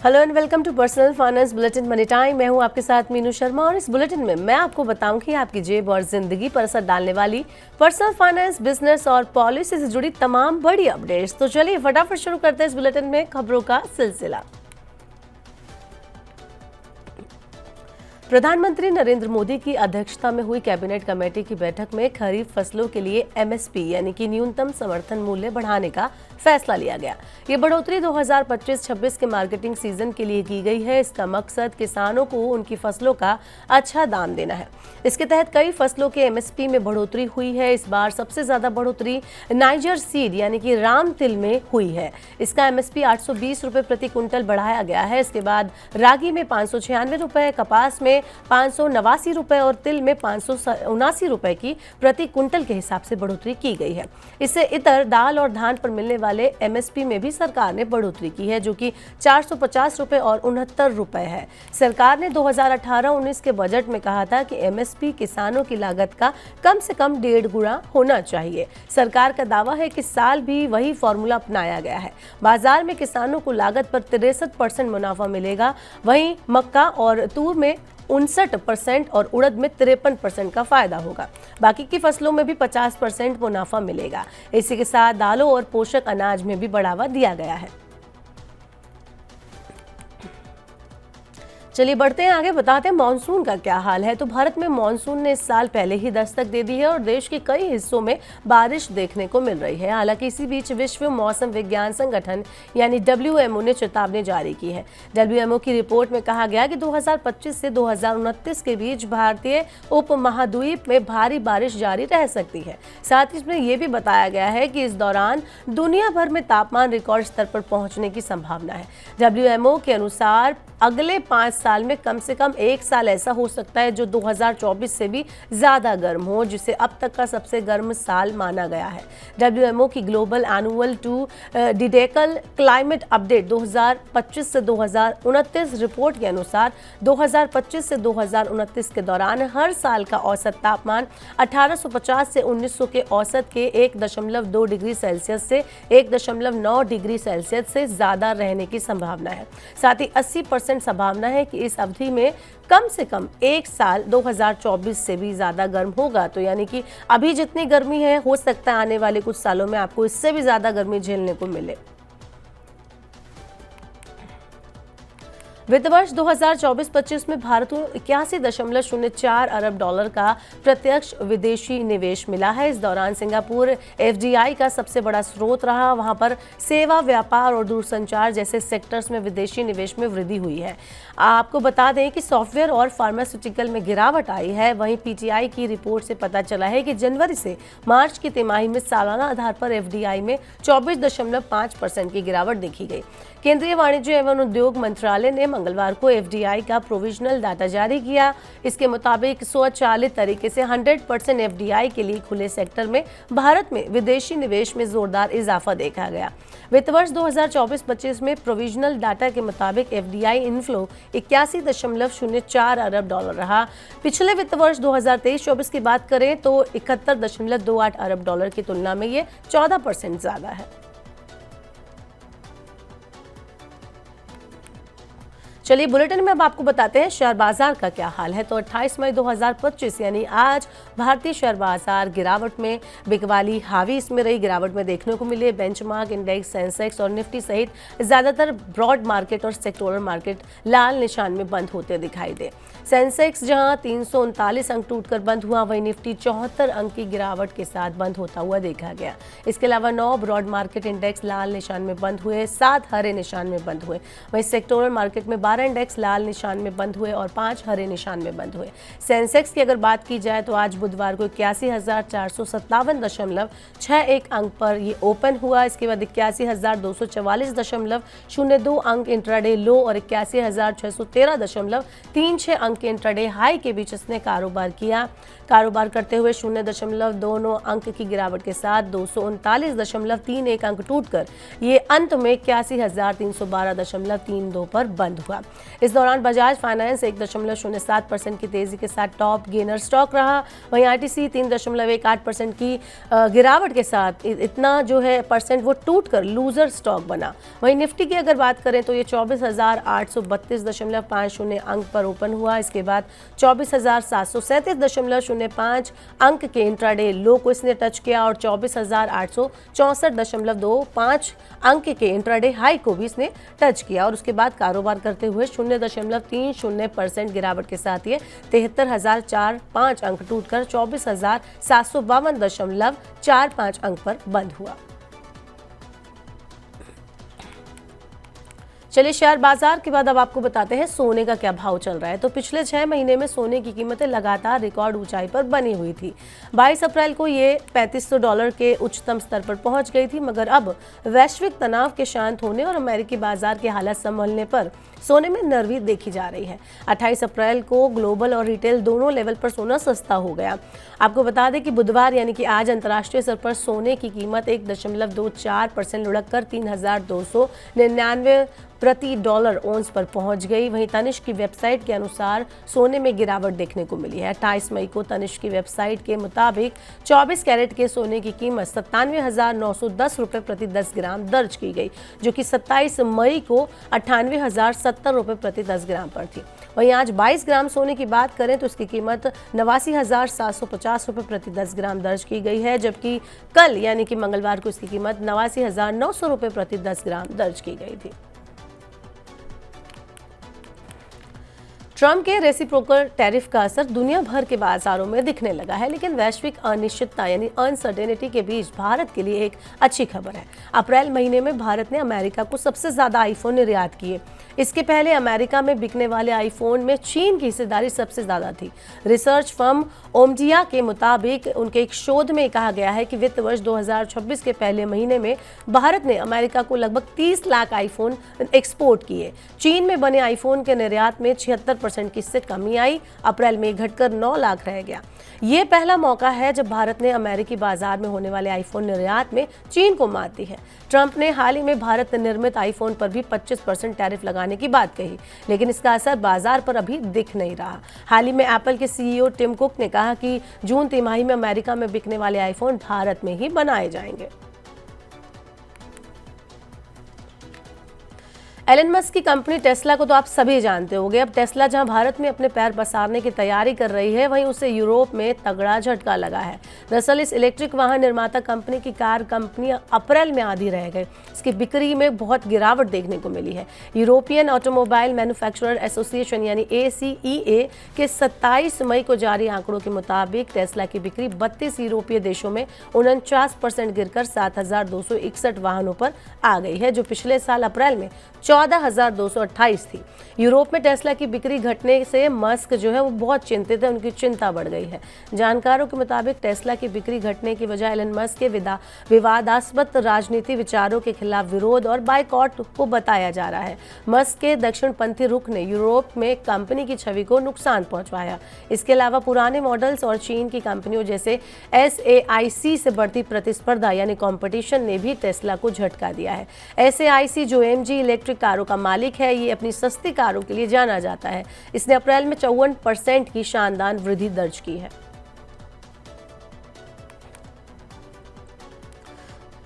Hello and welcome to personal finance bulletin money time. मैं हूं आपके साथ मीनू शर्मा और इस बुलेटिन में मैं आपको बताऊंगी आपकी जेब और जिंदगी पर असर डालने वाली पर्सनल फाइनेंस, बिजनेस और पॉलिसी से जुड़ी तमाम बड़ी अपडेट्स। तो चलिए फटाफट शुरू करते हैं इस बुलेटिन में खबरों का सिलसिला। प्रधानमंत्री नरेंद्र मोदी की अध्यक्षता में हुई कैबिनेट कमेटी की बैठक में खरीफ फसलों के लिए एमएसपी यानी कि न्यूनतम समर्थन मूल्य बढ़ाने का फैसला लिया गया। ये बढ़ोतरी 2025-26 के मार्केटिंग सीजन के लिए की गई है। इसका मकसद किसानों को उनकी फसलों का अच्छा दाम देना है। इसके तहत कई फसलों के एमएसपी में बढ़ोतरी हुई है। इस बार सबसे ज्यादा बढ़ोतरी नाइजर सीड यानी कि राम तिल में हुई है। इसका एमएसपी 820 रुपए प्रति क्विंटल बढ़ाया गया है। इसके बाद रागी में 596 रुपए, कपास में 589 रुपए और तिल में 579 रुपए की प्रति क्विंटल के हिसाब से बढ़ोतरी की गई है। इससे इतर दाल और धान पर मिलने वाले एमएसपी में भी सरकार ने बढ़ोतरी की है, जो कि 450 रुपए और 69 रुपए है। सरकार ने 2018-19 के बजट में कहा था कि एमएसपी किसानों की लागत का कम से कम 1.5 गुना होना चाहिए। सरकार का दावा है कि साल भी वही फॉर्मूला अपनाया गया है। बाजार में किसानों को लागत पर 63% मुनाफा मिलेगा। वहीं मक्का और तूर में 59% और उड़द में 53% का फायदा होगा। बाकी की फसलों में भी 50% मुनाफा मिलेगा। इसी के साथ दालों और पोषक अनाज में भी बढ़ावा दिया गया है। चलिए बढ़ते हैं आगे, बताते हैं मॉनसून का क्या हाल है। तो भारत में मॉनसून ने इस साल पहले ही दस्तक दे दी है और देश के कई हिस्सों में बारिश देखने को मिल रही है। हालांकि इसी बीच विश्व मौसम विज्ञान संगठन यानी WMO ने चेतावनी जारी की है। WMO की रिपोर्ट में कहा गया कि 2025 से 2029 के बीच भारतीय उपमहाद्वीप में भारी बारिश जारी रह सकती है। साथ ही इसमें यह भी बताया गया है कि इस दौरान दुनिया भर में तापमान रिकॉर्ड स्तर पर पहुंचने की संभावना है। WMO के अनुसार अगले 5 साल में कम से कम एक साल ऐसा हो सकता है जो 2024 से भी ज्यादा गर्म हो, जिसे अब तक का सबसे गर्म साल माना गया है। WMO की global annual to decadal climate update 2025 से 2029 रिपोर्ट के अनुसार 2025 से 2029 के दौरान हर साल का औसत तापमान 1850 से 1900 के औसत के 1.2 डिग्री सेल्सियस से 1.9 डिग्री सेल्सियस से ज्यादा रहने की संभावना है। साथ ही 80% संभावना है कि इस अवधि में कम से कम एक साल 2024 से भी ज्यादा गर्म होगा। तो यानी कि अभी जितनी गर्मी है, हो सकता है आने वाले कुछ सालों में आपको इससे भी ज्यादा गर्मी झेलने को मिले। वित्त वर्ष 2024-25 में भारत को 81.04 अरब डॉलर का प्रत्यक्ष विदेशी निवेश मिला है। इस दौरान सिंगापुर FDI का सबसे बड़ा स्रोत रहा। वहां पर सेवा, व्यापार और दूरसंचार जैसे सेक्टर्स में विदेशी निवेश में वृद्धि हुई है। आपको बता दें कि सॉफ्टवेयर और फार्मास्यूटिकल में गिरावट आई है। वहीं PTI की रिपोर्ट से पता चला है कि जनवरी से मार्च की तिमाही में सालाना आधार पर FDI में 24.5% की गिरावट देखी गई। केंद्रीय वाणिज्य एवं उद्योग मंत्रालय ने मंगलवार को FDI का प्रोविजनल डाटा जारी किया। इसके मुताबिक स्वचालित तरीके से 100% FDI के लिए खुले सेक्टर में भारत में विदेशी निवेश में जोरदार इजाफा देखा गया। वित्त वर्ष 2024-25 में प्रोविजनल डाटा के मुताबिक FDI इनफ्लो 81.04 अरब डॉलर रहा। पिछले वित्त वर्ष 2023-24 की बात करें तो 71.28 अरब डॉलर की तुलना में ये 14% ज्यादा है। चलिए बुलेटिन में अब आपको बताते हैं शेयर बाजार का क्या हाल है। तो 28 मई 2025 यानी आज भारतीय शेयर बाजार गिरावट में, बिकवाली हावी इसमें रही। गिरावट में देखने को मिले बेंचमार्क इंडेक्स, सेंसेक्स और निफ्टी सहित ज्यादातर ब्रॉड मार्केट और सेक्टोरल मार्केट लाल निशान में बंद होते दिखाई दे। सेंसेक्स जहां 339 अंक टूटकर बंद हुआ, वहीं निफ्टी 74 अंक की गिरावट के साथ बंद होता हुआ देखा गया। इसके अलावा 9 ब्रॉड मार्केट इंडेक्स लाल निशान में बंद हुए, 7 हरे निशान में बंद हुए। वहीं सेक्टोरल मार्केट में 12 इंडेक्स लाल निशान में बंद हुए और 5 हरे निशान में बंद हुए। सेंसेक्स की अगर बात की जाए तो आज बुधवार को 81,457.61 अंक पर ये ओपन हुआ। इसके बाद 81,244.02 अंक इंट्राडे लो और 81,613.36 अंक इंट्राडे हाई के बीच इसने कारोबार किया। कारोबार करते हुए 0.29 अंक की गिरावट के साथ 239.31 अंक टूटकर ये अंत में 81,312.32 पर बंद हुआ। इस दौरान बजाज फाइनेंस 1.07% की तेजी के साथ टॉप गेनर स्टॉक रहा। वहीं आईटीसी 3.18% की गिरावट के साथ इतना जो है परसेंट वो टूट कर लूजर स्टॉक बना। वहीं निफ्टी की अगर बात करें तो ये 24,832.50 अंक पर ओपन हुआ। इसके बाद 24,737.05 अंक के इंट्राडे लो को इसने टच किया और 24,864.25 अंक के इंट्राडे हाई को भी इसने टच किया और उसके बाद कारोबार करते हुए 0.30% गिरावट के साथ ये 73,045 अंक टूटकर 24,752.45 अंक पर बंद हुआ। चलिए शेयर बाजार के बाद अब आपको बताते हैं सोने का क्या भाव चल रहा है। तो पिछले 6 महीने में सोने की कीमतें लगातार रिकॉर्ड ऊंचाई पर बनी हुई थी। 22 अप्रैल को ये $3500 के उच्चतम स्तर पर पहुंच गई थी, मगर अब वैश्विक तनाव के शांत होने और अमेरिकी बाजार के हालात संभलने पर सोने में नरमी देखी जा रही है। 28 अप्रैल को ग्लोबल और रिटेल दोनों लेवल पर सोना सस्ता हो गया। आपको बता दें कि बुधवार यानी कि आज अंतर्राष्ट्रीय स्तर पर सोने की कीमत 1.24% लुढ़क कर 3,299 प्रति डॉलर ओंस पर पहुंच गई। वहीं तनिष्क की वेबसाइट के अनुसार सोने में गिरावट देखने को मिली है। 28 मई को तनिष्क की वेबसाइट के मुताबिक 24 कैरेट के सोने की कीमत 97,910 रुपये प्रति 10 ग्राम दर्ज की गई, जो कि 27 मई को 98,070 रुपये प्रति 10 ग्राम पर थी। वहीं आज 22 ग्राम सोने की बात करें तो इसकी कीमत 89,750 रुपये प्रति 10 ग्राम दर्ज की गई है, जबकि कल यानी कि मंगलवार को इसकी कीमत 89,900 रुपये प्रति 10 ग्राम दर्ज की गई थी। ट्रंप के रेसिप्रोकल टैरिफ का असर दुनिया भर के बाजारों में दिखने लगा है, लेकिन वैश्विक अनिश्चितता यानी अनसर्टेनिटी के बीच भारत के लिए एक अच्छी खबर है। अप्रैल महीने में भारत ने अमेरिका को सबसे ज्यादा आईफोन निर्यात किए। इसके पहले अमेरिका में बिकने वाले आईफोन में चीन की हिस्सेदारी सबसे ज्यादा थी। रिसर्च फर्म ओमजिया के मुताबिक उनके एक शोध में कहा गया है कि वित्त वर्ष 2026 के पहले महीने में भारत ने अमेरिका को लगभग 30 लाख आईफोन एक्सपोर्ट किए। चीन में बने आईफोन के निर्यात में 76% की इससे कमी आई। अप्रैल में घटकर 9 लाख रह गया। ये पहला मौका है जब भारत ने अमेरिकी बाजार में होने वाले आईफोन निर्यात में चीन को मात दी है। ट्रंप ने हाल ही में भारत निर्मित आईफोन पर भी 25% टैरिफ लगाने की बात कही, लेकिन इसका असर बाजार पर अभी दिख नहीं रहा। हाल ही में एप्पल के सीईओ टिम कुक ने कहा कि जून तिमाही में अमेरिका में बिकने वाले आईफोन भारत में ही बनाए जाएंगे। एलन मस्क की कंपनी टेस्ला को तो आप सभी जानते होंगे। अब टेस्ला जहां भारत में अपने पैर पसारने की तैयारी कर रही है, वहीं उसे यूरोप में तगड़ा झटका लगा है। दरअसल इस इलेक्ट्रिक वाहन निर्माता कंपनी की कार कंपनी अप्रैल में आधी रह गई। इसकी बिक्री में बहुत गिरावट देखने को मिली है। यूरोपियन ऑटोमोबाइल मैन्युफैक्चरर एसोसिएशन यानी ACEA के 27 मई को जारी आंकड़ों के मुताबिक टेस्ला की बिक्री 32 यूरोपीय देशों में 49% गिरकर 7,261 वाहनों पर आ गई है, जो पिछले साल अप्रैल में 14,228 थी। यूरोप में टेस्ला की बिक्री घटने से मस्क जो है वो बहुत चिंतित है, उनकी चिंता बढ़ गई है। जानकारों के मुताबिक टेस्ला की बिक्री घटने की वजह एलन मस्क के विवादास्पद राजनीति विचारों के खिलाफ विरोध और बाइकॉट को बताया जा रहा है। मस्क के दक्षिणपंथी रुख ने यूरोप में कंपनी की छवि को नुकसान पहुंचाया। इसके अलावा पुराने मॉडल्स और चीन की कंपनियों जैसे SAIC से बढ़ती प्रतिस्पर्धा यानी कॉम्पिटिशन ने भी टेस्ला को झटका दिया है। SAIC जो MG इलेक्ट्रिक कारों का मालिक है, ये अपनी सस्ती कारों के लिए जाना जाता है। इसने अप्रैल में 54% की शानदार वृद्धि दर्ज की है।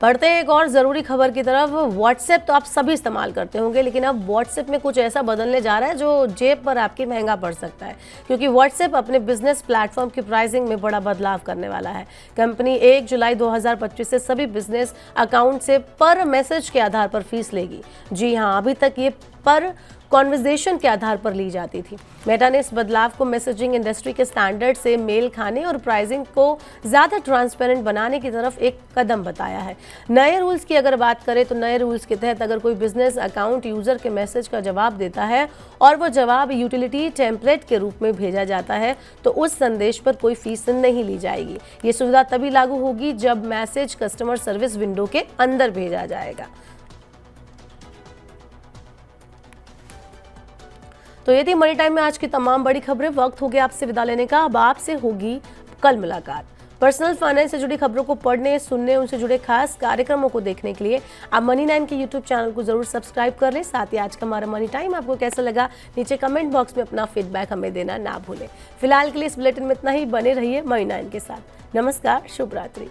बढ़ते हैं एक और ज़रूरी खबर की तरफ। व्हाट्सएप तो आप सभी इस्तेमाल करते होंगे, लेकिन अब व्हाट्सएप में कुछ ऐसा बदलने जा रहा है जो जेब पर आपके महंगा पड़ सकता है, क्योंकि व्हाट्सएप अपने बिजनेस प्लेटफॉर्म की प्राइसिंग में बड़ा बदलाव करने वाला है। कंपनी 1 जुलाई 2025 से सभी बिजनेस अकाउंट से पर मैसेज के आधार पर फीस लेगी। जी हाँ, अभी तक ये पर कॉन्वर्जेशन के आधार पर ली जाती थी। मेटा ने इस बदलाव को मैसेजिंग इंडस्ट्री के स्टैंडर्ड से मेल खाने और प्राइसिंग को ज़्यादा ट्रांसपेरेंट बनाने की तरफ एक कदम बताया है। नए रूल्स की अगर बात करें तो नए रूल्स के तहत अगर कोई बिजनेस अकाउंट यूज़र के मैसेज का जवाब देता है और वो जवाब यूटिलिटी टेम्पलेट के रूप में भेजा जाता है, तो उस संदेश पर कोई फीस नहीं ली जाएगी। ये सुविधा तभी लागू होगी जब मैसेज कस्टमर सर्विस विंडो के अंदर भेजा जाएगा। तो ये थी मनी टाइम में आज की तमाम बड़ी खबरें। वक्त हो गया आपसे विदा लेने का। अब आपसे होगी कल मुलाकात। पर्सनल फाइनेंस से जुड़ी खबरों को पढ़ने, सुनने, उनसे जुड़े खास कार्यक्रमों को देखने के लिए आप मनी 9 के यूट्यूब चैनल को जरूर सब्सक्राइब कर लें। साथ ही आज का हमारा मनी टाइम आपको कैसा लगा, नीचे कमेंट बॉक्स में अपना फीडबैक हमें देना ना भूलें। फिलहाल के लिए इस बुलेटिन में इतना ही। बने रहिए मनी 9 के साथ। नमस्कार, शुभ रात्रि।